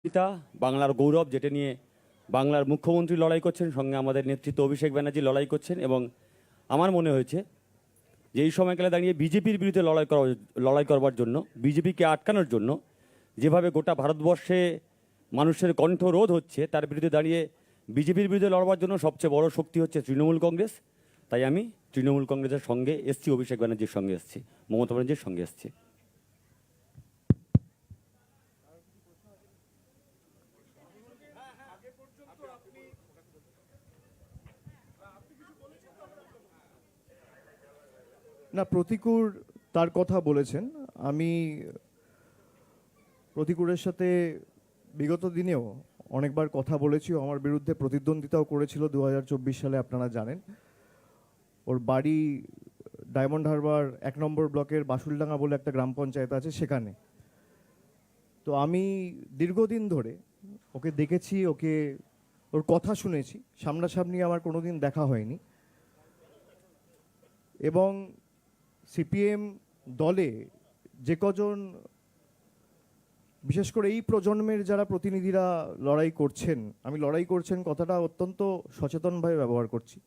পিতা বাংলার গৌরব, যেটা নিয়ে বাংলার মুখ্যমন্ত্রী লড়াই করছেন, সঙ্গে আমাদের নেতৃত্ব অভিষেক ব্যানার্জি লড়াই করছেন। এবং আমার মনে হয়েছে যে এই সময়কালে দাঁড়িয়ে বিজেপির বিরুদ্ধে লড়াই করবার জন্য, বিজেপিকে আটকানোর জন্য, যেভাবে গোটা ভারতবর্ষে মানুষের কণ্ঠরোধ হচ্ছে, তার বিরুদ্ধে দাঁড়িয়ে বিজেপির বিরুদ্ধে লড়বার জন্য সবচেয়ে বড় শক্তি হচ্ছে তৃণমূল কংগ্রেস। তাই আমি তৃণমূল কংগ্রেসের সঙ্গে এসছি, অভিষেক ব্যানার্জির সঙ্গে এসছি, মমতা ব্যানার্জির সঙ্গে এসছি। না, প্রতিকূর তার কথা বলেছেন। আমি প্রতিকূরের সাথে বিগত দিনেও অনেকবার কথা বলেছি। আমার বিরুদ্ধে প্রতিদ্বন্দ্বিতাও করেছিল 2024 সালে, আপনারা জানেন। ওর বাড়ি ডায়মন্ড হারবার 1 নম্বর ব্লকের বাসুলডাঙ্গা বলে একটা গ্রাম পঞ্চায়েত আছে, সেখানে। তো আমি দীর্ঘদিন ধরে ওকে দেখেছি, ওর কথা শুনেছি। সামনাসামনি আমার কোনোদিন দেখা হয়নি। এবং সিপিএম দলে যে কজন, বিশেষ করে এই প্রজন্মের যারা প্রতিনিধিরা লড়াই করছেন, আমি লড়াই করছেন কথাটা অত্যন্ত সচেতনভাবে ব্যবহার করছি।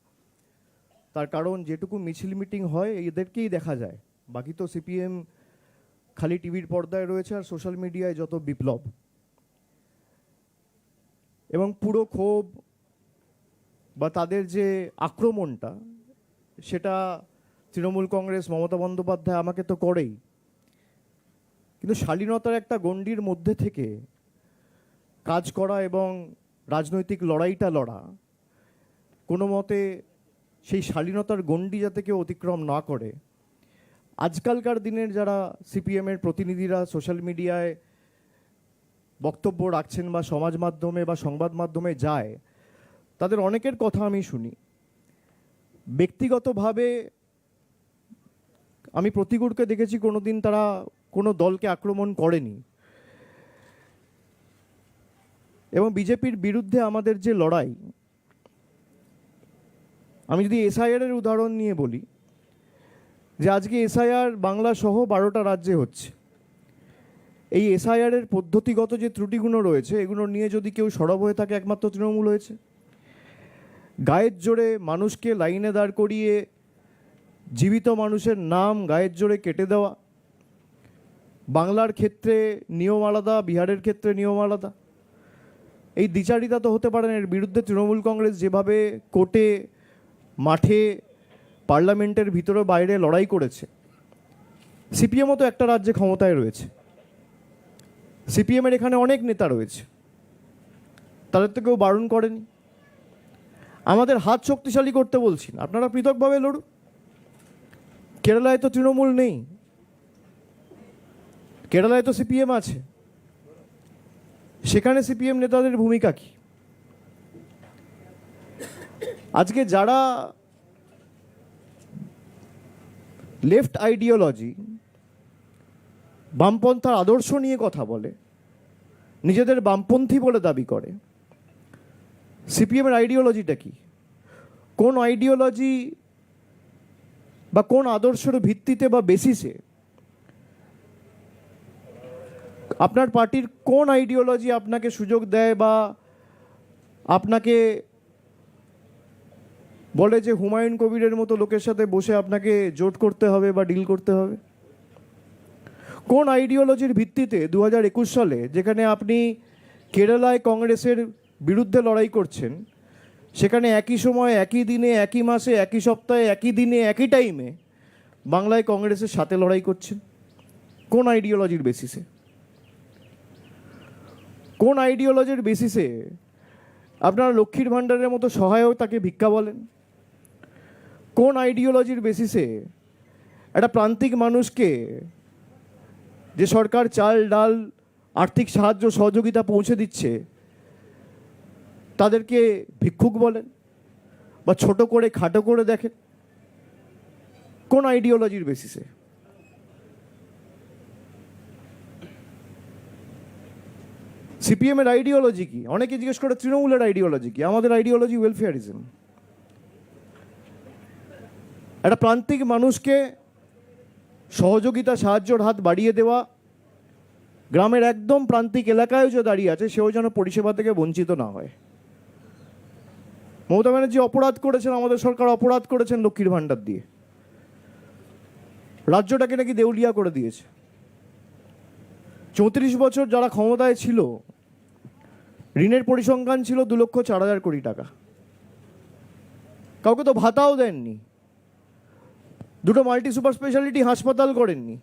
তার কারণ যেটুকু মিছিল মিটিং হয় এদেরকেই দেখা যায়, বাকি তো সিপিএম খালি টিভির পর্দায় রয়েছে আর সোশ্যাল মিডিয়ায় যত বিপ্লব। এবং পুরো ক্ষোভ বা তাদের যে আক্রমণটা, সেটা তৃণমূল কংগ্রেস, মমতা বন্দ্যোপাধ্যায় আমাকে তো করেই, কিন্তু শালীনতার একটা গণ্ডির মধ্যে থেকে কাজ করা এবং রাজনৈতিক লড়াইটা লড়া, কোনো মতে সেই শালীনতার গণ্ডি যাতে কেউ অতিক্রম না করে। আজকালকার দিনের যারা সিপিএমের প্রতিনিধিরা সোশ্যাল মিডিয়ায় বক্তব্য রাখছেন বা সমাজ মাধ্যমে বা সংবাদ মাধ্যমে যায়, তাদের অনেকের কথা আমি শুনি। ব্যক্তিগতভাবে আমি প্রতিকূরকে দেখেছি কোনোদিন তারা কোনো দলকে আক্রমণ করেনি। এবং বিজেপির বিরুদ্ধে আমাদের যে লড়াই, আমি যদি এসআইআর এর উদাহরণ নিয়ে বলি, যে আজকে এসআইআর বাংলা সহ 12টা রাজ্যে হচ্ছে। এই এসআইআর এর পদ্ধতিগত যে ত্রুটিগুলো রয়েছে, এগুলো নিয়ে যদি কেউ সরব হয়ে থাকে, একমাত্র তৃণমূল হয়েছে। গায়ের জোরে মানুষকে লাইনে দাঁড় করিয়ে জীবিত মানুষের নাম গায়ের জোরে কেটে দেওয়া। বাংলার ক্ষেত্রে নিয়ম আলাদা, বিহারের ক্ষেত্রে নিয়ম আলাদা। এই দ্বিচারিতা তো হতে পারে না। এর বিরুদ্ধে তৃণমূল কংগ্রেস যেভাবে কোর্টে, মাঠে, পার্লামেন্টের ভিতরে বাইরে লড়াই করেছে, সিপিএমও তো একটা রাজ্যে ক্ষমতায় রয়েছে। সিপিএমের এখানে অনেক নেতা রয়েছে, তাদের তো কেউ বারণ করেনি। আমাদের হাত শক্তিশালী করতে বলছি না, আপনারা পৃথকভাবে লড়ুন। কেরালায় তো তৃণমূল নেই, কেরালায় তো সিপিএম আছে। সেখানে সিপিএম নেতাদের ভূমিকা কি? আজকে যারা লেফট আইডিওলজি, বামপন্থার আদর্শ নিয়ে কথা বলে, নিজেদের বামপন্থী বলে দাবি করে, সিপিএমের আইডিওলজিটা কি? কোন আইডিওলজি বা কোন আদর্শের ভিত্তিতে বা বেসিসে আপনার পার্টির কোন আইডিওলজি আপনাকে সুযোগ দেয় বা আপনাকে বলে যে হুমায়ুন কবিরের মতো লোকের সাথে বসে আপনাকে জোট করতে হবে বা ডিল করতে হবে? কোন আইডিওলজির ভিত্তিতে 2021 সালে, যেখানে আপনি কেরালায় কংগ্রেসের বিরুদ্ধে লড়াই করছেন, সেখানে একই সময়, একই দিনে, একই মাসে, একই সপ্তাহে, একই দিনে, একই টাইমে বাংলায় কংগ্রেসের সাথে লড়াই করছেন? কোন আইডিওলজির বেসিসে? কোন আইডিওলজির বেসিসে আপনারা লক্ষ্মীর ভাণ্ডারের মতো সহায়তাকে ভিক্ষা বলেন? কোন আইডিওলজির বেসিসে একটা প্রান্তিক মানুষকে, যে সরকার চাল ডাল আর্থিক সাহায্য সহযোগিতা পৌঁছে দিচ্ছে, তাদেরকে ভিক্ষুক বলেন বা ছোট করে খাটো করে দেখেন? কোন আইডিওলজির বেসিসে? সিপিএমের আইডিওলজি কি? অনেকে জিজ্ঞেস করে তৃণমূলের আইডিওলজি কি। আমাদের আইডিওলজি ওয়েলফেয়ারিজম। একটা প্রান্তিক মানুষকে সহযোগিতা, সাহায্যের হাত বাড়িয়ে দেওয়া, গ্রামের একদম প্রান্তিক এলাকায় যে দাঁড়িয়ে আছে সেও যেন পরিষেবা থেকে বঞ্চিত না হয়। মমতা ব্যানার্জি অপরাধ করেছেন, আমাদের সরকার অপরাধ করেছেন লক্ষ্মীর ভাণ্ডার দিয়ে, রাজ্যটাকে নাকি দেউলিয়া করে দিয়েছে। 34 বছর যারা ক্ষমতায় ছিল, ঋণের পরিসংখ্যান ছিল 2,04,000 কোটি টাকা। কাউকে তো ভাতাও দেননি, দুটো মাল্টি সুপার স্পেশালিটি হাসপাতাল করেননি,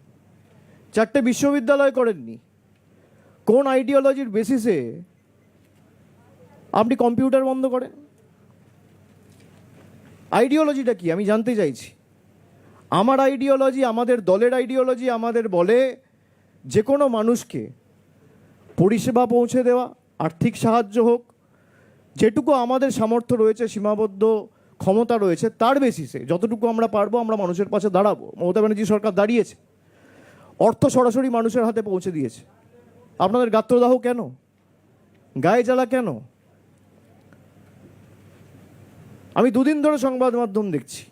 4টে বিশ্ববিদ্যালয় করেননি। কোন আইডিওলজির বেসিসে আপনি কম্পিউটার বন্ধ করেন? আইডিওলজিটা কি আমি জানতে চাইছি। আমার আইডিওলজি, আমাদের দলের আইডিওলজি আমাদের বলে যে কোনো মানুষকে পরিষেবা পৌঁছে দেওয়া, আর্থিক সাহায্য হোক, যেটুকু আমাদের সামর্থ্য রয়েছে, সীমাবদ্ধ ক্ষমতা রয়েছে, তার বেসিসে যতটুকু আমরা পারবো আমরা মানুষের পাশে দাঁড়াবো। মমতা ব্যানার্জি সরকার দাঁড়িয়েছে, অর্থ সরাসরি মানুষের হাতে পৌঁছে দিয়েছে। আপনাদের গাত্রদাহ কেন, গায়ে জ্বালা কেন? আমি দুদিন ধরে সংবাদ মাধ্যম দেখছি,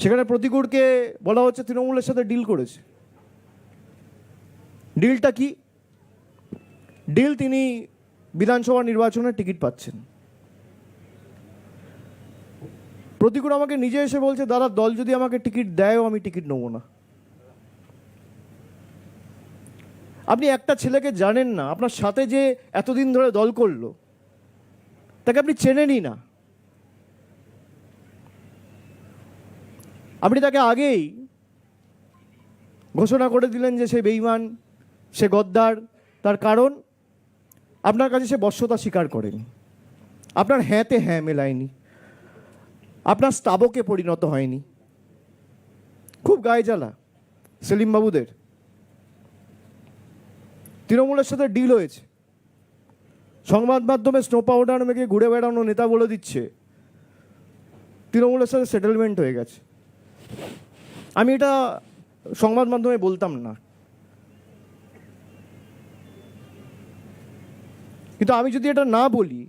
সেখানে প্রতিকূলকে বলা হচ্ছে তৃণমূলের সাথে ডিল করেছে। ডিলটা কি? ডিল, তিনি বিধানসভা নির্বাচনের টিকিট পাচ্ছেন। প্রতিকূল আমাকে নিজে এসে বলছে, দাদা দল যদি আমাকে টিকিট দেয়ও আমি টিকিট নেব না। আপনি একটা ছেলেকে জানেন না, আপনার সাথে যে এতদিন ধরে দল করলো তাকে আপনি চেনেনই না। আপনি তাকে আগেই ঘোষণা করে দিলেন যে সে বেঈমান, সে গদ্দার। তার কারণ আপনার কাছে সে বশ্যতা স্বীকার করেনি, আপনার হ্যাঁতে হ্যাঁ মেলায়নি, আপনার স্তাবকে পরিণত হয়নি। খুব গায়ে জ্বালা সেলিম বাবুদের। তৃণমূলের সাথে ডিল হয়েছে, সংবাদ মাধ্যমে স্নো পাউডার মেখে ঘুরে বেড়ানো নেতা বলে দিচ্ছে তৃণমূলের সাথে সেটেলমেন্ট হয়ে গেছে। আমি এটা সংবাদ মাধ্যমে বলতাম না, কিন্তু আমি যদি এটা না বলি,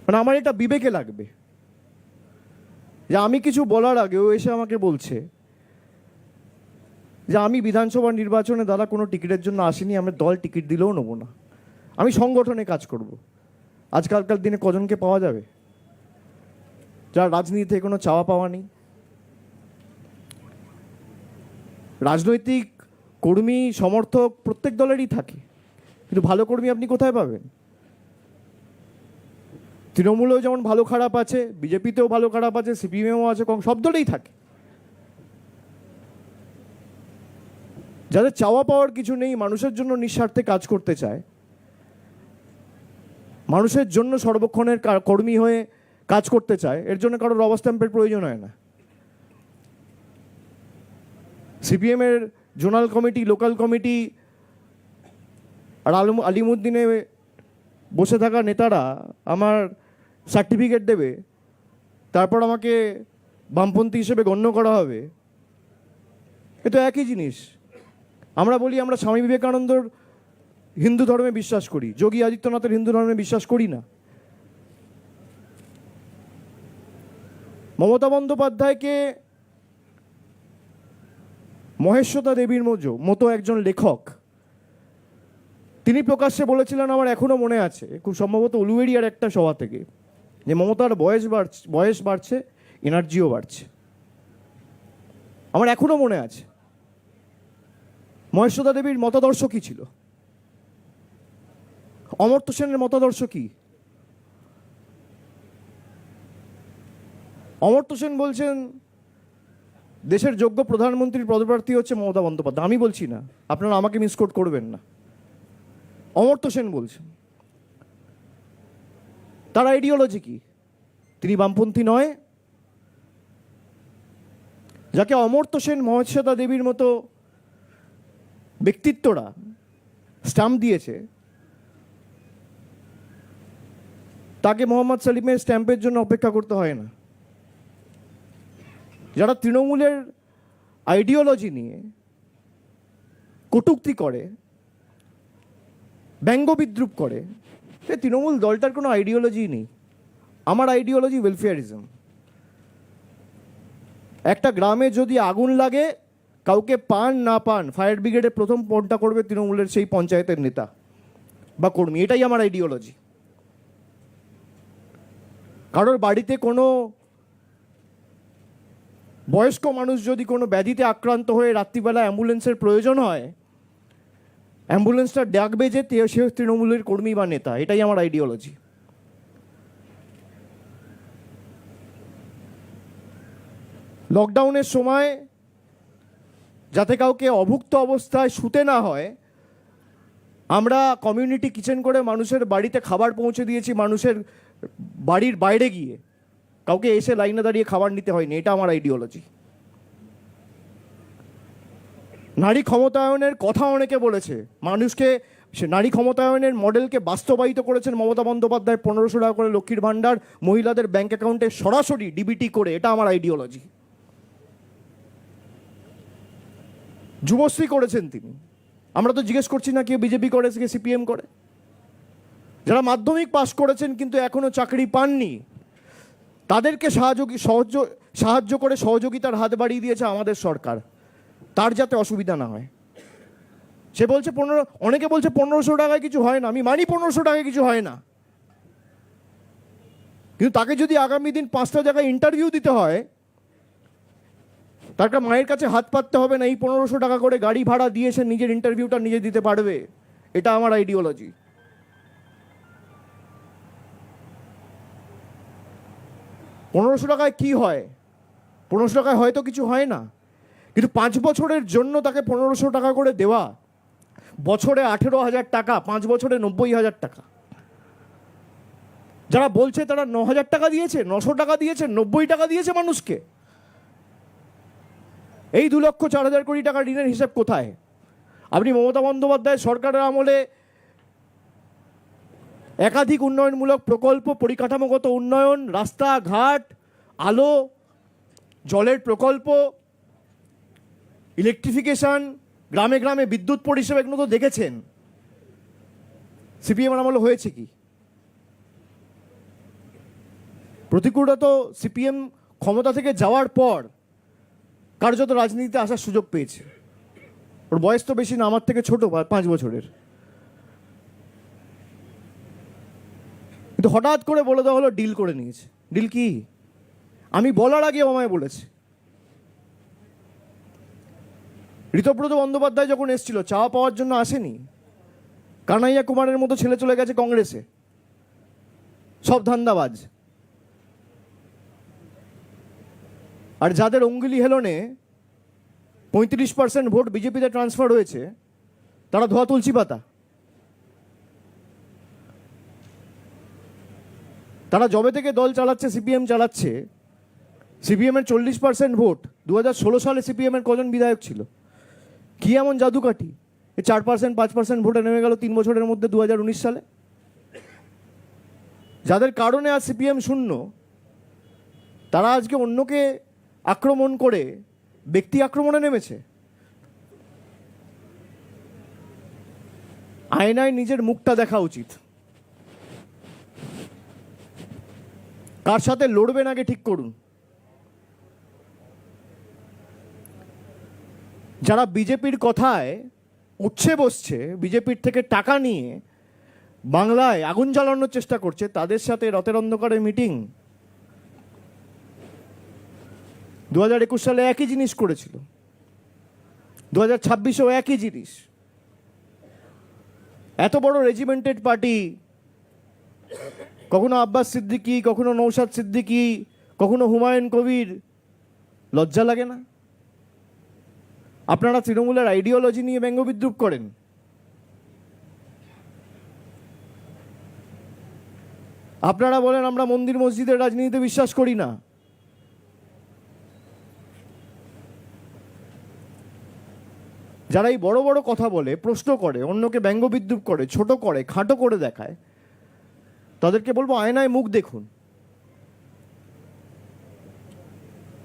মানে আমার এটা বিবেকে লাগবে যে আমি কিছু বলার আগে ও এসে আমাকে বলছে যে আমি বিধানসভা নির্বাচনে দাদা কোনো টিকিটের জন্য আসিনি, আমি দল টিকিট দিলেও নেবো না, আমি সংগঠনে কাজ করব। আজকালকার দিনে কজনকে পাওয়া যাবে যার রাজনীতিতে কোনো চাওয়া পাওয়া নেই? রাজনৈতিক কর্মী সমর্থক প্রত্যেক দলেরই থাকে, কিন্তু ভালো কর্মী আপনি কোথায় পাবেন? তৃণমূলেও যেমন ভালো খারাপ আছে, বিজেপিতেও ভালো খারাপ আছে, সিপিএমও আছে, সব দলেই থাকে। যাদের চাওয়া পাওয়ার কিছু নেই, মানুষের জন্য নিঃস্বার্থে কাজ করতে চায়, মানুষের জন্য সর্বক্ষণের কর্মী হয়ে কাজ করতে চায়, এর জন্য কারোর রবার স্ট্যাম্পের প্রয়োজন হয় না। সিপিএমের জোনাল কমিটি, লোকাল কমিটি আর আলিমুদ্দিনে বসে থাকা নেতারা আমার সার্টিফিকেট দেবে, তারপর আমাকে বামপন্থী হিসেবে গণ্য করা হবে। এ তো একই জিনিস। আমরা বলি আমরা স্বামী বিবেকানন্দর হিন্দু ধর্মে বিশ্বাস করি, যোগী আদিত্যনাথের হিন্দু ধর্মে বিশ্বাস করি না। মমতা বন্দ্যোপাধ্যায়কে মহেশ্বতা দেবীর মতো একজন লেখক, তিনি প্রকাশ্যে বলেছিলেন, আমার এখনো মনে আছে, খুব সম্ভবত উলুবেড়িয়ার একটা সভা থেকে, যে মমতার বয়স বাড়ছে, এনার্জিও বাড়ছে। আমার এখনো মনে আছে। মহেশ্বতা দেবীর মতাদর্শ কি ছিল? অমর্ত্য সেনের মতাদর্শ কি? অমর্ত্য সেন বলছেন দেশের যোগ্য প্রধানমন্ত্রীর পদপ্রার্থী হচ্ছে মমতা বন্দ্যোপাধ্যায়। আমি বলছি না, আপনারা আমাকে মিসকোট করবেন না। অমর্ত্য সেন বলছেন। তার আইডিওলজি কি? তিনি বামপন্থী নয়? যাকে অমর্ত্য সেন, মহেশ্বতা দেবীর মতো ব্যক্তিত্বরা স্ট্যাম্প দিয়েছে, তাকে মোহাম্মদ সেলিমের স্ট্যাম্পের জন্য অপেক্ষা করতে হয় না। যারা তৃণমূলের আইডিওলজি নিয়ে কটূক্তি করে, ব্যঙ্গ বিদ্রুপ করে, তৃণমূল দলটার কোনো আইডিওলজি নেই। আমার আইডিওলজি ওয়েলফেয়ারিজম। একটা গ্রামে যদি আগুন লাগে, কাউকে পান না পান, ফায়ার ব্রিগেডে প্রথম ফোনটা করবে তৃণমূলের সেই পঞ্চায়েতের নেতা বা কর্মী। এটাই আমার আইডিওলজি। কারোর বাড়িতে কোনো বয়স্ক মানুষ যদি কোনো ব্যাধিতে আক্রান্ত হয়ে রাত্রিবেলা অ্যাম্বুলেন্সের প্রয়োজন হয়, অ্যাম্বুলেন্সটা ডাকবে যে সে তৃণমূলের কর্মী বা নেতা। এটাই আমার আইডিওলজি। লকডাউনের সময় যাতে কাউকে অভুক্ত অবস্থায় শুতে না হয়, আমরা কমিউনিটি কিচেন করে মানুষের বাড়িতে খাবার পৌঁছে দিয়েছি, মানুষের বাড়ির বাইরে গিয়ে কাউকে এসে লাইনে দাঁড়িয়ে খাবার নিতে হয়নি। এটা আমার আইডিওলজি। নারী ক্ষমতায়নের কথা অনেকে বলেছে, মানুষকে সে নারী ক্ষমতায়নের মডেলকে বাস্তবায়িত করেছেন মমতা বন্দ্যোপাধ্যায়। 1500 টাকা করে লক্ষ্মীর ভাণ্ডার মহিলাদের ব্যাংক অ্যাকাউন্টে সরাসরি ডিবিটি করে। এটা আমার আইডিওলজি। যুবশ্রী করেছেন তিনি। আমরা তো জিজ্ঞেস করছি না কেউ বিজেপি করে কে সিপিএম করে। যারা মাধ্যমিক পাশ করেছেন কিন্তু এখনো চাকরি পাননি, তাদেরকে সাহায্য করে সহযোগিতার হাত বাড়িয়ে দিয়েছে আমাদের সরকার, তার যাতে অসুবিধা না হয়। সে বলছে অনেকে বলছে 1500 টাকায় কিছু হয় না। আমি মানি 1500 টাকায় কিছু হয় না, কিন্তু তাকে যদি আগামী দিন 5টা জায়গায় ইন্টারভিউ দিতে হয়, তার মায়ের কাছে হাত পাততে হবে না। এই 1500 টাকা করে গাড়ি ভাড়া দিয়ে সে নিজের ইন্টারভিউটা নিজে দিতে পারবে। এটা আমার আইডিওলজি। 1500 টাকায় কি হয়? 1500 টাকায় হয়তো কিছু হয় না, কিন্তু 5 বছরের জন্য তাকে 1500 টাকা করে দেওয়া, বছরে 18,000 টাকা, 5 বছরে 90,000 টাকা। যারা বলছে তারা 9,000 টাকা দিয়েছে, 900 টাকা দিয়েছে, 90 টাকা দিয়েছে মানুষকে। এই 2,04,000 কোটি টাকা ঋণের হিসাব কোথায়? আপনি মমতা বন্দ্যোপাধ্যায় সরকারের আমলে একাধিক উন্নয়নমূলক প্রকল্প, পরিকাঠামোগত উন্নয়ন, রাস্তাঘাট, আলো, জলের প্রকল্প, ইলেকট্রিফিকেশন, গ্রামে গ্রামে বিদ্যুৎ পরিষেবা, এগুলো তো দেখেছেন। সিপিএম আমলে হয়েছে কি? প্রতিকূলতা তো সিপিএম ক্ষমতা থেকে যাওয়ার পর কার্যত রাজনীতিতে আসার সুযোগ পেয়েছে। ওর বয়স তো বেশি না, আমার থেকে ছোট, 5 বছরের। কিন্তু হঠাৎ করে বলে দেওয়া হলো ডিল করে নিয়েছে। ডিল কি? আমি বলার আগে আমায় বলেছে। ঋতব্রত বন্দ্যোপাধ্যায় যখন এসেছিল, চাওয়া পাওয়ার জন্য আসেনি। কানাইয়া কুমারের মতো ছেলে চলে গেছে কংগ্রেসে, সব ধান্দাবাজ। আর যাদের অঙ্গুলি হেলনে 35% ভোট বিজেপিতে ট্রান্সফার হয়েছে, তারা ধোয়া তুলসী পাতা। তারা জবে থেকে দল চালাচ্ছে, সিপিএম চালাচ্ছে, সিপিএমের 40% ভোট। 2016 সালে সিপিএমের কজন বিধায়ক ছিল? কি এমন জাদুকাঠি 4% 5% ভোটে নেমে গেল 3 বছরের মধ্যে 2019 সালে? যাদের কারণে আজ সিপিএম শূন্য, তারা আজকে অন্যকে আক্রমণ করে ব্যক্তি আক্রমণে নেমেছে। আয়নায় নিজের মুখটা দেখা উচিত। কার সাথে লড়বেন আগে ঠিক করুন। যারা বিজেপির কথায় উঠছে বসছে, বিজেপির থেকে টাকা নিয়ে বাংলায় আগুন জ্বালানোর চেষ্টা করছে, তাদের সাথে রাতের অন্ধকারে মিটিং। 2021 সালে একই জিনিস করেছিল, 2026-এও একই জিনিস। এত বড় রেজিমেন্টেড পার্টি, কখনো আব্বাস সিদ্দিকী, কখনো নৌশাদ সিদ্দিকী, কখনো হুমায়ুন কবির, লজ্জা লাগে না? আপনারা তৃণমূলের আইডিওলজি নিয়ে ব্যঙ্গ বিদ্রুপ করেন। আপনারা বলেন আমরা মন্দির মসজিদের রাজনীতিতে বিশ্বাস করি না। যারা এই বড় বড় কথা বলে, প্রশ্ন করে, অন্যকে ব্যঙ্গ বিদ্রুপ করে, ছোট করে, খাটো করে দেখায়, তাদেরকে বলবো আয়নায় মুখ দেখুন।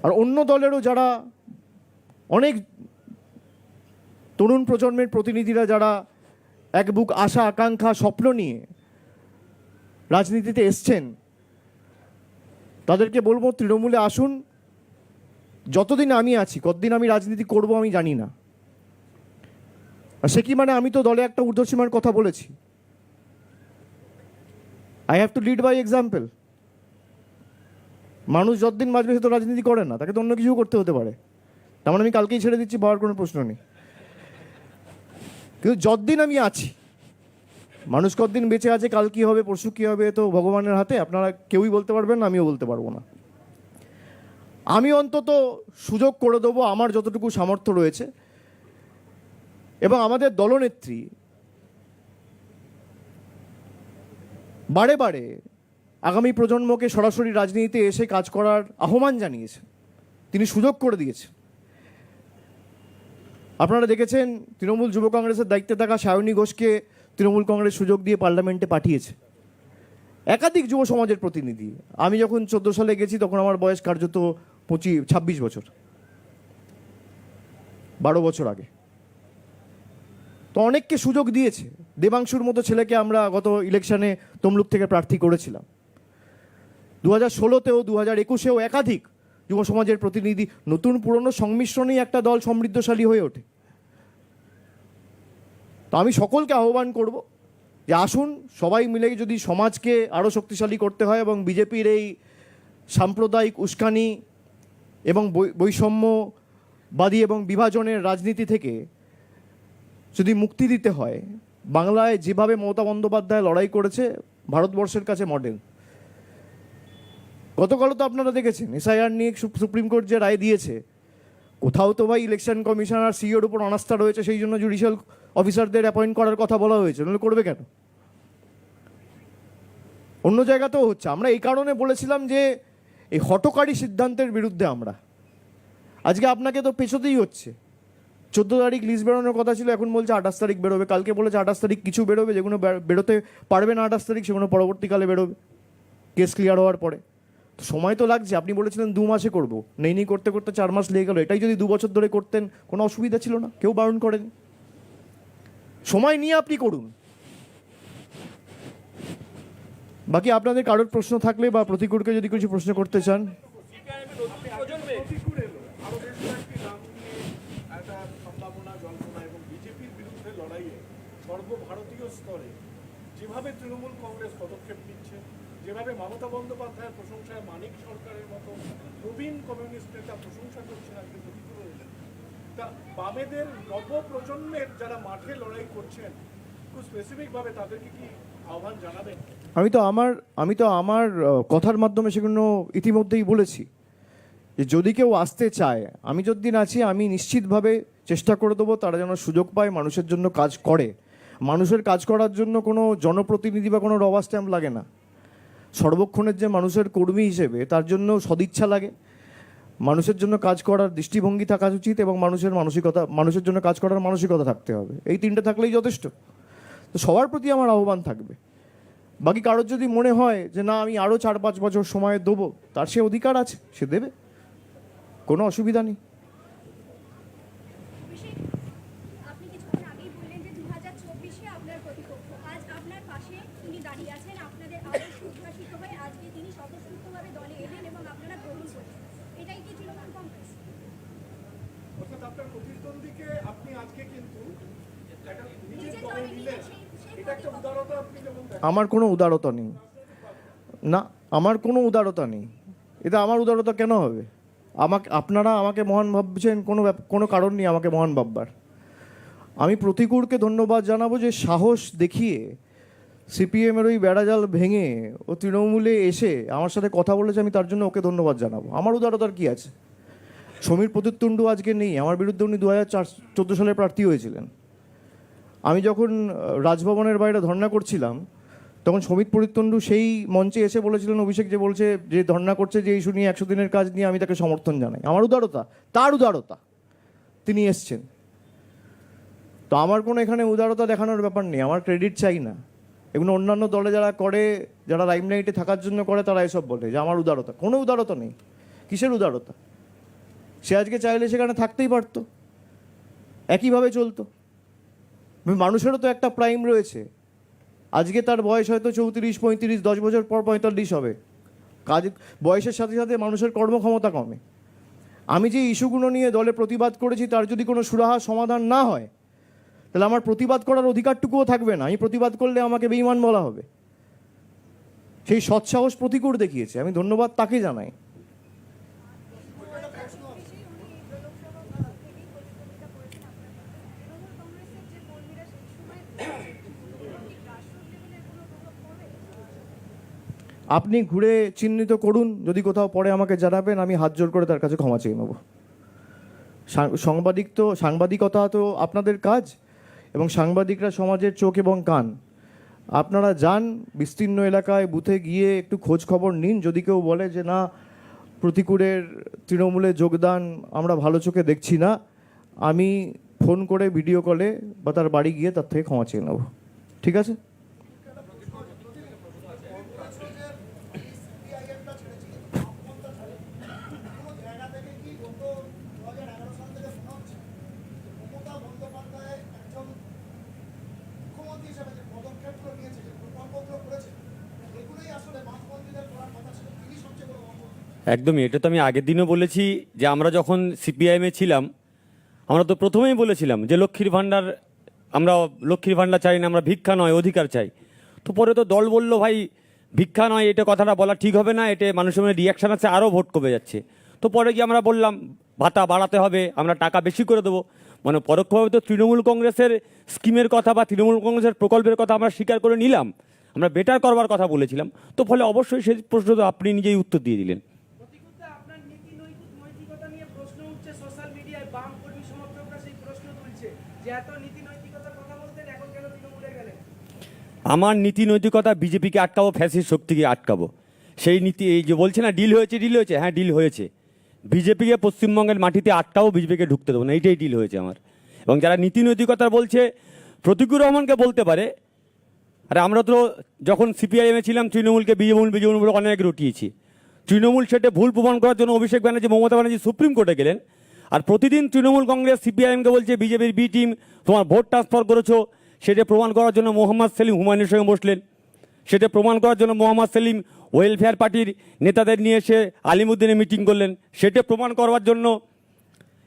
আর অন্য দলেরও যারা অনেক তরুণ প্রজন্মের প্রতিনিধিরা যারা এক বুক আশা, আকাঙ্ক্ষা, স্বপ্ন নিয়ে রাজনীতিতে এসছেন, তাদেরকে বলবো তৃণমূলে আসুন, যতদিন আমি আছি কতদিন আমি রাজনীতি করব আমি জানি না। আর সে কি মানে আমি তো দলে একটা ঊর্ধ্বসীমার কথা বলেছি। I have to lead by example. মানুষ যতদিন বাঁচবে সে তো রাজনীতি করে না, তাকে তো অন্য কিছু করতে হতে পারে। তার মানে আমি কালকেই ছেড়ে দিচ্ছি, পাওয়ার কোনো প্রশ্ন নেই। কিন্তু যতদিন আমি আছি, মানুষ কতদিন বেঁচে আছে, কাল কী হবে পরশু কী হবে তো ভগবানের হাতে, আপনারা কেউই বলতে পারবেন না, আমিও বলতে পারবো না। আমি অন্তত সুযোগ করে দেবো আমার যতটুকু সামর্থ্য রয়েছে, এবং আমাদের দলনেত্রী বারে বারে আগামী প্রজন্মকে সরাসরি রাজনীতিতে এসে কাজ করার আহ্বান জানিয়েছেন, তিনি সুযোগ করে দিয়েছেন। আপনারা দেখেছেন তৃণমূল যুব কংগ্রেসের দায়িত্বে থাকা সায়নী ঘোষকে তৃণমূল কংগ্রেস সুযোগ দিয়ে পার্লামেন্টে পাঠিয়েছে, একাধিক যুব সমাজের প্রতিনিধি। আমি যখন 14 সালে গেছি তখন আমার বয়স কার্যত 26 বছর, 12 বছর আগে। তো অনেককে সুযোগ দিয়েছে। দেবাংশুর মতো ছেলেকে আমরা গত ইলেকশনে তমলুক থেকে প্রার্থী করেছিলাম। 2016তেও 2021এও একাধিক যুব সমাজের প্রতিনিধি, নতুন পুরনো সংমিশ্রণেই একটা দল সমৃদ্ধশালী হয়ে ওঠে। তো আমি সকলকে আহ্বান করব যে আসুন সবাই মিলে যদি সমাজকে আরও শক্তিশালী করতে হয় এবং বিজেপির এই সাম্প্রদায়িক উস্কানি এবং বৈষম্যবাদী এবং বিভাজনের রাজনীতি থেকে যদি মুক্তি দিতে হয়, বাংলায় যেভাবে মমতা বন্দ্যোপাধ্যায় লড়াই করেছে ভারতবর্ষের কাছে মডেল। গতকালও তো আপনারা দেখেছেন এসআইআর নিয়ে সুপ্রিম কোর্ট যে রায় দিয়েছে, কোথাও তো ভাই ইলেকশন কমিশনার সিইওর উপর অনাস্থা রয়েছে, সেই জন্য জুডিশিয়াল অফিসারদের অ্যাপয়েন্ট করার কথা বলা হয়েছে, নাহলে করবে কেন? অন্য জায়গাতেও হচ্ছে। আমরা এই কারণে বলেছিলাম যে এই হঠকারী সিদ্ধান্তের বিরুদ্ধে আমরা। আজকে আপনাকে তো পেছোতেই হচ্ছে। 14 তারিখ লিস্ট বেরোনোর কথা ছিল, এখন বলছে 28 তারিখ বেরোবে। কালকে বলেছে 28 তারিখ কিছু বেরোবে, যেগুলো বেরোতে পারবে না 28 তারিখ সেগুলো পরবর্তীকালে বেরোবে কেস ক্লিয়ার হওয়ার পরে। তো সময় তো লাগছে। আপনি বলেছিলেন 2 মাসে করবো, নেই করতে করতে 4 মাস লেগে গেল। এটাই যদি 2 বছর ধরে করতেন কোনো অসুবিধা ছিল না, কেউ বারণ করেনি। সময় নিয়ে আপনি করুন। বাকি আপনাদের কারোর প্রশ্ন থাকলে বা প্রতিকূলকে যদি কিছু প্রশ্ন করতে চান। সর্বভারতীয় স্তরে যেভাবে তৃণমূল কংগ্রেস পদক্ষেপ নিচ্ছে, যেভাবে মমতা বন্দ্যোপাধ্যায়ের প্রশংসায় মানিক সরকারের মতো নবীন কমিউনিস্ট নেতা প্রশংসা করছেন আজকে প্রতিকূল হলেন, তা বামেদের নবপ্রজন্মের যারা মাঠে লড়াই করছেন খুব স্পেসিফিকভাবে তাদেরকে কি আহ্বান জানাবেন? আমি তো আমার কথার মাধ্যমে সেগুলো ইতিমধ্যেই বলেছি যে যদি কেউ আসতে চায়, আমি যতদিন আছি আমি নিশ্চিতভাবে চেষ্টা করে দেবো তারা যেন সুযোগ পায়, মানুষের জন্য কাজ করে। মানুষের কাজ করার জন্য কোনো জনপ্রতিনিধি বা কোনো রবার স্ট্যাম্প লাগে না। সর্বক্ষণের যে মানুষের কর্মী হিসেবে তার জন্য সদিচ্ছা লাগে, মানুষের জন্য কাজ করার দৃষ্টিভঙ্গি থাকা উচিত এবং মানুষের জন্য কাজ করার মানসিকতা থাকতে হবে। এই 3টে থাকলেই যথেষ্ট। তো সবার প্রতি আমার আহ্বান থাকবে। বাকি কারোর যদি মনে হয় যে না আমি আরও 4-5 বছর সময় দেবো, তার সে অধিকার আছে, সে দেবে, কোনো অসুবিধা নেই। আপনি কিছুক্ষণ আগেই বললেন যে 2024-এ আপনার প্রতিপক্ষ আজ আপনার পাশে তিনি দাঁড়িয়ে আছেন, আপনাদের আদর্শ উদ্ভাসিত হয়ে আজকে তিনি স্বতঃস্ফূর্তভাবে দলে এলেন এবং আপনারা গ্রহণ করলেন। এটাই কি তৃণমূল কংগ্রেস? অর্থাৎ আপনার প্রতিদ্বন্দ্বীকে আপনি আজকে কিন্তু নিজের দলে নিলেন, এটা একটা উদারতা আপনি যেমন আমার কোনো উদারতা নেই, না আমার কোনো উদারতা নেই। এটা আমার উদারতা কেন হবে? আপনারা আমাকে মহান ভাবছেন, কোনো কারণ নেই আমাকে মহান ভাববার। আমি প্রতিকূলকে ধন্যবাদ জানাবো যে সাহস দেখিয়ে সিপিএমের ওই বেড়াজাল ভেঙে ও তৃণমূলে এসে আমার সাথে কথা বলেছে, আমি তার জন্য ওকে ধন্যবাদ জানাবো। আমার উদারতার কি আছে? সমীর প্রতিতুণ্ডু আজকে নেই, আমার বিরুদ্ধে উনি 2014 সালে প্রার্থী হয়েছিলেন। আমি যখন রাজভবনের বাইরে ধর্ণা করছিলাম তখন সমীর প্রতিতুণ্ডু সেই মঞ্চে এসে বলেছিলেন অভিষেক যে বলছে যে ধর্ণা করছে যে এই শুনিয়ে 100 দিনের কাজ নিয়ে আমি তাকে সমর্থন জানাই। আমার উদারতা, তার উদারতা, তিনি এসছেন। তো আমার কোনো এখানে উদারতা দেখানোর ব্যাপার নেই, আমার ক্রেডিট চাই না। এগুলো অন্যান্য দলে যারা করে, যারা লাইমলাইটে থাকার জন্য করে, তারা এসব বলে যে আমার উদারতা। কোনো উদারতা নেই। কিসের উদারতা? সে আজকে চাইলে সেখানে থাকতেই পারতো, একইভাবে চলতো। মানুষেরও তো একটা প্রাইম রয়েছে। আজকে তার বয়স হয়তো 34-35, 10 বছর পর 45 হবে। কাজ বয়সের সাথে সাথে মানুষের কর্মক্ষমতা কমে। আমি যে ইস্যুগুলো নিয়ে দলে প্রতিবাদ করেছি তার যদি কোনো সুরাহা সমাধান না হয়, তাহলে আমার প্রতিবাদ করার অধিকারটুকুও থাকবে না। আমি প্রতিবাদ করলে আমাকে বেঈমান বলা হবে। সেই সৎসাহস প্রতিকূর দেখিয়েছে, আমি ধন্যবাদ তাকে জানাই। আপনি ঘুরে চিহ্নিত করুন, যদি কোথাও পরে আমাকে জানাবেন, আমি হাত জোর করে তার কাছে ক্ষমা চেয়ে নেব। সাংবাদিকতা তো আপনাদের কাজ, এবং সাংবাদিকরা সমাজের চোখ এবং কান। আপনারা যান বিস্তীর্ণ এলাকায়, বুথে গিয়ে একটু খোঁজ খবর নিন। যদি কেউ বলে যে না, প্রতিকূলের তৃণমূলে যোগদান আমরা ভালো চোখে দেখছি না, আমি ফোন করে ভিডিও কলে বা তার বাড়ি গিয়ে তার থেকে ক্ষমা চেয়ে নেব। ঠিক আছে? একদমই, এটা তো আমি আগের দিনও বলেছি যে আমরা যখন সিপিআইএমে ছিলাম, আমরা তো প্রথমেই বলেছিলাম যে লক্ষ্মীর ভাণ্ডার, আমরা লক্ষ্মীর ভাণ্ডার চাই না, আমরা ভিক্ষা নয় অধিকার চাই। তো পরে তো দল বলল ভাই ভিক্ষা নয়, এটা কথাটা বলা ঠিক হবে না, এতে মানুষের মধ্যে রিয়াকশান আছে, আরও ভোট কমে যাচ্ছে। তো পরে গিয়ে আমরা বললাম ভাতা বাড়াতে হবে, আমরা টাকা বেশি করে দেবো। মানে পরোক্ষভাবে তো তৃণমূল কংগ্রেসের স্কিমের কথা বা তৃণমূল কংগ্রেসের প্রকল্পের কথা আমরা স্বীকার করে নিলাম, আমরা বেটার করবার কথা বলেছিলাম। তো ফলে অবশ্যই সেই প্রশ্ন তো আপনি নিজেই উত্তর দিয়ে দিলেন। আপনার নীতি নৈতিকতা নিয়ে প্রশ্ন উঠছে সোশ্যাল মিডিয়ায়, বাম কর্মী সমর্থকরা সেই প্রশ্ন তুলছে যে এত নীতি নৈতিকতার কথা বলতেন, এখন কেন তৃণমূলে গেলেন? আমার নীতি নৈতিকতা বিজেপিকে আটকাবো, ফ্যাসিস্ট শক্তিকে আটকাবো, সেই নীতি। এই যে বলছে না ডিল হয়েছে, হ্যাঁ ডিল হয়েছে। বিজেপিকে পশ্চিমবঙ্গের মাটিতে আটকাবো, বিজেপিকে ঢুকতে দেবো না, এইটাই ডিল হয়েছে আমার। এবং যারা নীতি নৈতিকতা বলছে, প্রতিকুর রহমানকে বলতে পারে, আরে আমরা তো যখন সিপিআইএমে ছিলাম তৃণমূলকে বিজেপি বলে অনেক রটিয়েছি। তৃণমূল সেটা ভুল প্রমাণ করার জন্য অভিষেক ব্যানার্জি, মমতা ব্যানার্জি সুপ্রিম কোর্টে গেলেন। আর প্রতিদিন তৃণমূল কংগ্রেস সিপিআইএমকে বলছে বিজেপির বি টিম তোমার ভোট ট্রান্সফার করেছো, সেটা প্রমাণ করার জন্য মোহাম্মদ সেলিম হুমায়ুনের সঙ্গে বসলেন। সেটা প্রমাণ করার জন্য মোহাম্মদ সেলিম ওয়েলফেয়ার পার্টির নেতাদের নিয়ে এসে আলিমুদ্দিনে মিটিং করলেন। সেটা প্রমাণ করবার জন্য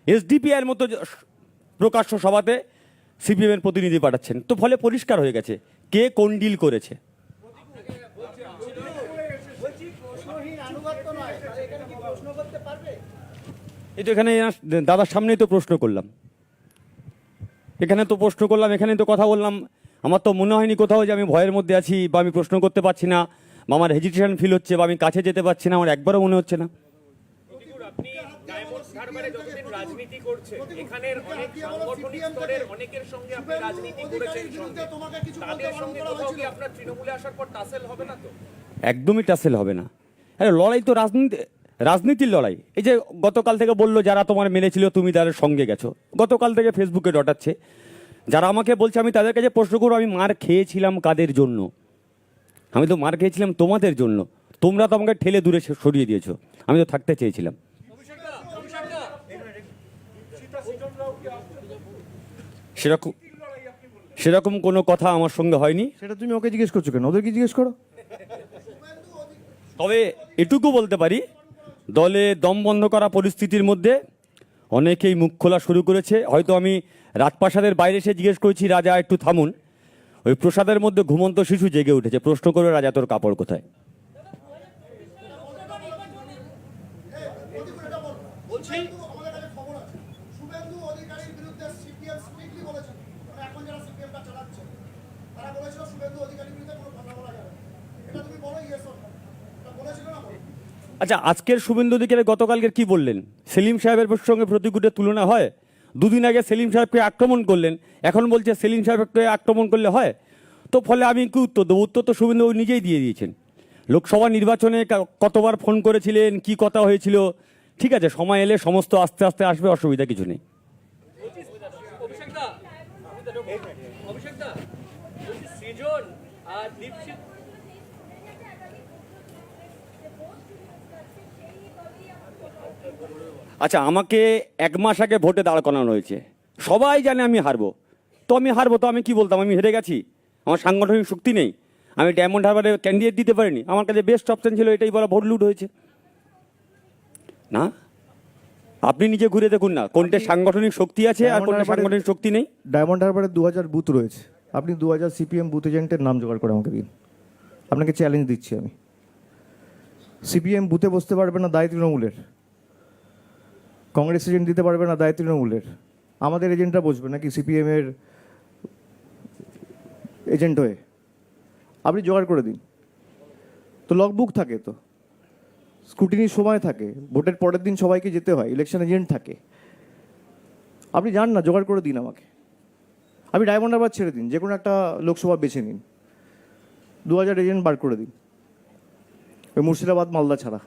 এসডিপিআইয়ের মতো প্রকাশ্য সভাতে সিপিএমের প্রতিনিধি পাঠাচ্ছেন। তো ফলে পরিষ্কার হয়ে গেছে কে কোন ডিল করেছে। এই তো এখানে দাদার সামনেই তো প্রশ্ন করলাম, এখানে তো কথা বললাম। আমার তো মনে হয়নি কোথাও যে আমি ভয়ের মধ্যে আছি, বা আমি প্রশ্ন করতে পারছি না, বা আমার হেজিটেশন ফিল হচ্ছে, বা আমি কাছে যেতে পারছি না, আমার একবারও মনে হচ্ছে না। আপনি ডায়মন্ড হারবারে যতদিন রাজনীতি করছেন, এখানের অনেক সাংগঠনিক স্তরের অনেকের সঙ্গে আপনি রাজনীতি করেছেন, তাদের সঙ্গে কোথাও কি আপনার তৃণমূলে আসার পর টাসেল হবে না তো? একদমই টাসেল হবে না। আরে লড়াই তো রাজনীতির লড়াই। এই যে গতকাল থেকে বললো যারা তোমার মেরেছিল তুমি তাদের সঙ্গে গেছো, গতকাল থেকে ফেসবুকে ডটাচ্ছে। যারা আমাকে বলছে, আমি তাদের কাছে প্রশ্ন করবো, আমি মার খেয়েছিলাম কাদের জন্য? আমি তো মার খেয়েছিলাম তোমাদের জন্য। তোমরা তো আমাকে ঠেলে দূরে সরিয়ে দিয়েছো, আমি তো থাকতে চেয়েছিলাম। সেরকম কোনো কথা আমার সঙ্গে হয়নি। সেটা তুমি ওকে জিজ্ঞেস করছো কেন? ওদেরকে জিজ্ঞেস করো। তবে এটুকু বলতে পারি, দলে দম বন্ধ করা পরিস্থিতির মধ্যে অনেকেই মুখ খোলা শুরু করেছে। হয়তো আমি রাজপ্রাসাদের বাইরে এসে জিজ্ঞেস করেছি, রাজা একটু থামুন। ওই প্রসাদের মধ্যে ঘুমন্ত শিশু জেগে উঠেছে, প্রশ্ন করে রাজা তোর কাপড় কোথায়? আচ্ছা, আজকের শুভেন্দু অধিকারী গতকালকে কি বললেন? সেলিম সাহেবের সঙ্গে প্রতিকূলের তুলনা হয়? দুদিন আগে সেলিম সাহেবকে আক্রমণ করলেন, এখন বলছে সেলিম সাহেবকে আক্রমণ করলে হয়? তো ফলে আমি কি উত্তর দেবো? উত্তর তো শুভেন্দু নিজেই দিয়ে দিয়েছেন। লোকসভা নির্বাচনে কতবার ফোন করেছিলেন, কি কথা হয়েছিল, ঠিক আছে, সময় এলে সমস্ত আস্তে আস্তে আসবে, অসুবিধা কিছু নেই। সৃজন আর দীপশিত আচ্ছা, আমাকে 1 মাস আগে ভোটে দাঁড় করানো হয়েছে, সবাই জানে আমি হারবো। তো আমি কি বলতাম? আমি হেরে গেছি, আমার সাংগঠনিক শক্তি নেই, আমি ডায়মন্ড হারবারে ক্যান্ডিডেট দিতে পারিনি, আমার কাছে বেস্ট অপশন ছিল এটাই বলা, ভোট লুট হয়েছে না। আপনি নিজে ঘুরে দেখুন না কোনটা সাংগঠনিক শক্তি আছে আর কোনটা সাংগঠনিক শক্তি নেই। ডায়মন্ড হারবারে 2000 বুথ রয়েছে, আপনি 2000 সিপিএম বুথ এজেন্টের নাম জোগাড় করে আমাকে দিন। আপনাকে চ্যালেঞ্জ দিচ্ছি আমি। সিপিএম বুথে বসতে পারবে না, দায় তৃণমূলের। কংগ্রেস এজেন্ট দিতে পারবে না, দায় তৃণমূলের। আমাদের এজেন্টরা বসবে নাকি সিপিএমের এজেন্ট হয়ে? আপনি জোগাড় করে দিন। তো লগবুক থাকে, তো স্ক্রুটিনির সময় থাকে, ভোটের পরের দিন সবাইকে যেতে হয়, ইলেকশন এজেন্ট থাকে। আপনি যান না, জোগাড় করে দিন আমাকে। আপনি ডায়মন্ড হারবার ছেড়ে দিন, যে কোনো একটা লোকসভা বেছে নিন, 2000 এজেন্ট বার করে দিন, ওই মুর্শিদাবাদ মালদা ছাড়া।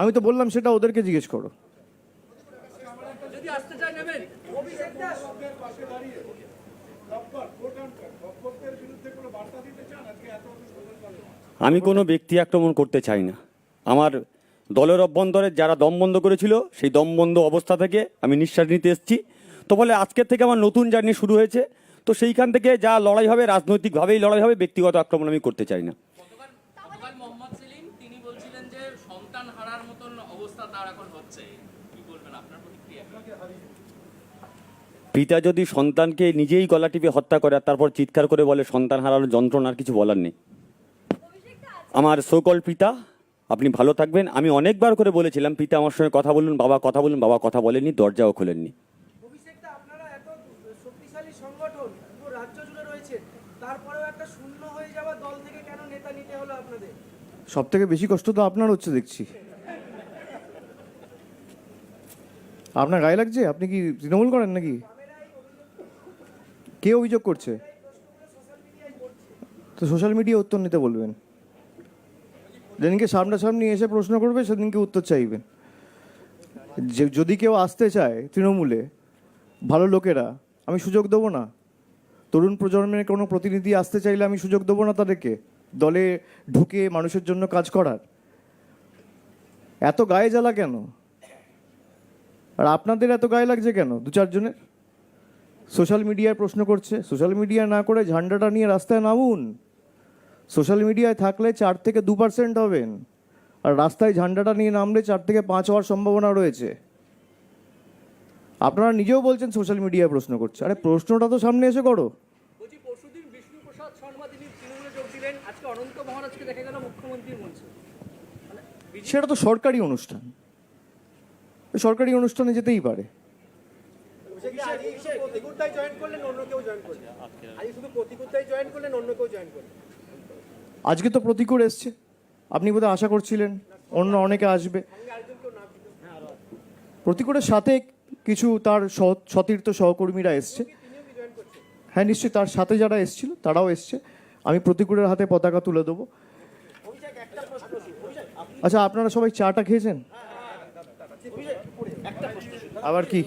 আমি তো বললাম সেটা ওদেরকে জিজ্ঞেস করো। যদি আসতে চায় নেবেন। অভিষেক দাস পাশে দাঁড়িয়ে গব্বর, গব্বরদের বিরুদ্ধে কোনো বার্তা দিতে চান আজকে এত আমি কোনো ব্যক্তি আক্রমণ করতে চাই না। আমার দলের অভ্যন্তরে যারা দম বন্ধ করেছিল সেই দম বন্ধ অবস্থা থেকে আমি নিঃশ্বাস নিতে এসেছি। তো বলে আজকের থেকে আমার নতুন জার্নি শুরু হয়েছে। তো সেইখান থেকে যা লড়াই হবে রাজনৈতিকভাবেই লড়াই হবে, ব্যক্তিগত আক্রমণ আমি করতে চাই না। গতকাল মোহাম্মদ সেলিম তিনি বলছিলেন যে সন্তান হারার মতন অবস্থা তার এখন হচ্ছে, কি বলবেন আপনার প্রতিক্রিয়া? পিতা যদি সন্তানকে নিজেই গলা টিপে হত্যা করে আর তারপর চিৎকার করে বলে সন্তান হারানোর যন্ত্রণার কিছু বলার নেই। আমার সোকল পিতা, আপনি ভালো থাকবেন। আমি অনেকবার করে বলেছিলাম পিতা আমার সঙ্গে কথা বলুন, বাবা কথা বলুন, বাবা কথা বলেননি, দরজাও খোলেননি। অভিষেকটা আপনারা এত শক্তিশালী সংগঠন পুরো রাজ্য জুড়ে রয়েছে, তারপরেও একটা শূন্য হয়ে যাওয়া দল থেকে কেন নেতা নিতে হলো আপনাদের? সব থেকে বেশি কষ্ট তো আপনার হচ্ছে দেখছি। আপনার গায়ে লাগছে? আপনি কি তৃণমূল করেন নাকি? কে অভিযোগ করছে? তো সোশ্যাল মিডিয়া উত্তর নিতে বলবেন। যেদিনকে সামনাসামনি এসে প্রশ্ন করবে সেদিনকে উত্তর চাইবেন। যদি কেউ আসতে চায় তৃণমূলে, ভালো লোকেরা, আমি সুযোগ দেবো না? তরুণ প্রজন্মের কোনো প্রতিনিধি আসতে চাইলে আমি সুযোগ দেবো না তাদেরকে দলে ঢুকে মানুষের জন্য কাজ করার? এত গায়ে জ্বালা কেন? আর আপনাদের এত গায়ে লাগছে কেন 2-4 জনের? সোশ্যাল মিডিয়ায় প্রশ্ন করছে, সোশ্যাল মিডিয়া না করে ঝান্ডাটা নিয়ে রাস্তায় নামুন। সোশ্যাল মিডিয়ায় থাকলে 4 থেকে 2% হবেন, আর রাস্তায় ঝান্ডাটা নিয়ে নামলে 4 থেকে 5 হওয়ার সম্ভাবনা রয়েছে। আপনারা নিজেও বলছেন সোশ্যাল মিডিয়ায় প্রশ্ন করছে, আরে প্রশ্নটা তো সামনে এসে করো। বলছি পরশুদিন বিষ্ণু প্রসাদ শর্মা তিনি তৃণমূলে যোগ দিলেন, আজকে অনন্ত মহারাজকে দেখা গেল মুখ্যমন্ত্রীর মঞ্চে। সেটা তো সরকারি অনুষ্ঠান, সরকারি অনুষ্ঠানে যেতেই পারে। প্রতিকুদ্দায় জয়েন করলেন, অন্য কেউ জয়েন করলেন? আজ শুধু প্রতিকুদ্দায় জয়েন করলেন, অন্য কেউ জয়েন করলেন? আজকে তো প্রতিকূল এসছে, আপনি বোধহয় আশা করছিলেন অন্য অনেকে আসবে। প্রতিকূলের সাথে কিছু তার সতীর্থ সহকর্মীরা এসছে। হ্যাঁ নিশ্চয়ই, তার সাথে যারা এসছিল তারাও এসছে। আমি প্রতিকূলের হাতে পতাকা তুলে দেবো। আচ্ছা, আপনারা সবাই চাটা খেয়েছেন? আবার কি?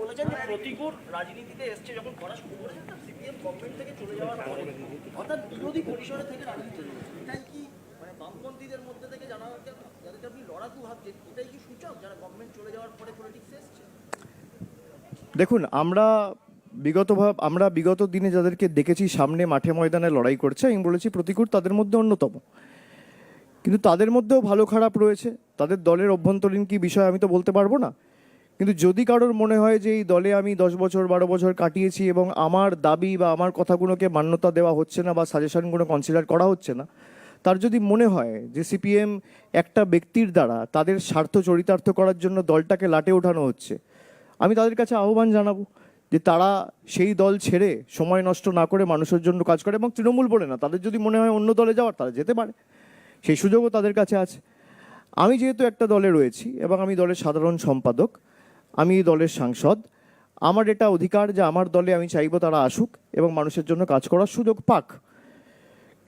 বলেছেন যে প্রতিকূল রাজনীতিতে এসছে যখন করা শুরু করেছে, সিপিএম গভর্নমেন্ট থেকে চলে যাওয়ার পরে অর্থাৎ বিরোধী পরিসরে থেকে রাজনীতি এটাই কি মানে বামপন্থীদের মধ্যে থেকে যাদেরকে আপনি লড়াকু ভাবছেন, এটাই কি সূচক যারা গভর্নমেন্ট চলে যাওয়ার পরে পলিটিক্সে এসছে? দেখুন, আমরা বিগত দিনে যাদেরকে দেখেছি সামনে মাঠে ময়দানে লড়াই করছে, আমি বলেছি প্রতিকূল তাদের মধ্যে অন্যতম। কিন্তু তাদের মধ্যেও ভালো খারাপ রয়েছে। তাদের দলের অভ্যন্তরীণ কি বিষয় আমি তো বলতে পারবো না। কিন্তু যদি কারোর মনে হয় যে এই দলে আমি 10 বছর 12 বছর কাটিয়েছি এবং আমার দাবি বা আমার কথাগুলোকে মান্যতা দেওয়া হচ্ছে না বা সাজেশনগুলো কনসিডার করা হচ্ছে না, তার যদি মনে হয় যে সিপিএম একটা ব্যক্তির দ্বারা তাদের স্বার্থ চরিতার্থ করার জন্য দলটাকে লাটে ওঠানো হচ্ছে, আমি তাদের কাছে আহ্বান জানাবো যে তারা সেই দল ছেড়ে সময় নষ্ট না করে মানুষের জন্য কাজ করে। এবং তৃণমূল বলে না, তাদের যদি মনে হয় অন্য দলে যাওয়ার, তারা যেতে পারে, সেই সুযোগও তাদের কাছে আছে। আমি যেহেতু একটা দলে রয়েছি এবং আমি দলের সাধারণ সম্পাদক, আমি দলের সাংসদ, আমার এটা অধিকার যে আমার দলে আমি চাইবো তারা আসুক এবং মানুষের জন্য কাজ করার সুযোগ পাক।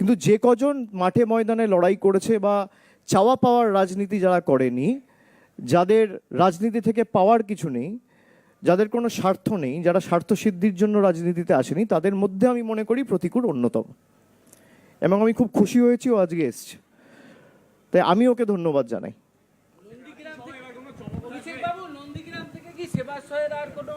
কিন্তু যে কজন মাঠে ময়দানে লড়াই করেছে বা চাওয়া পাওয়ার রাজনীতি যারা করেনি, যাদের রাজনীতি থেকে পাওয়ার কিছু নেই, যাদের কোনো স্বার্থ নেই, যারা স্বার্থ সিদ্ধির জন্য রাজনীতিতে আসেনি, তাদের মধ্যে আমি মনে করি প্রতিকূল অন্যতম। এবং আমি খুব খুশি হয়েছি ও আজকে এসছে, তাই আমি ওকে ধন্যবাদ জানাই। অভিষেক বাবু, নন্দীগ্রাম থেকে কি সেবাশ্রয়ের আর কোনো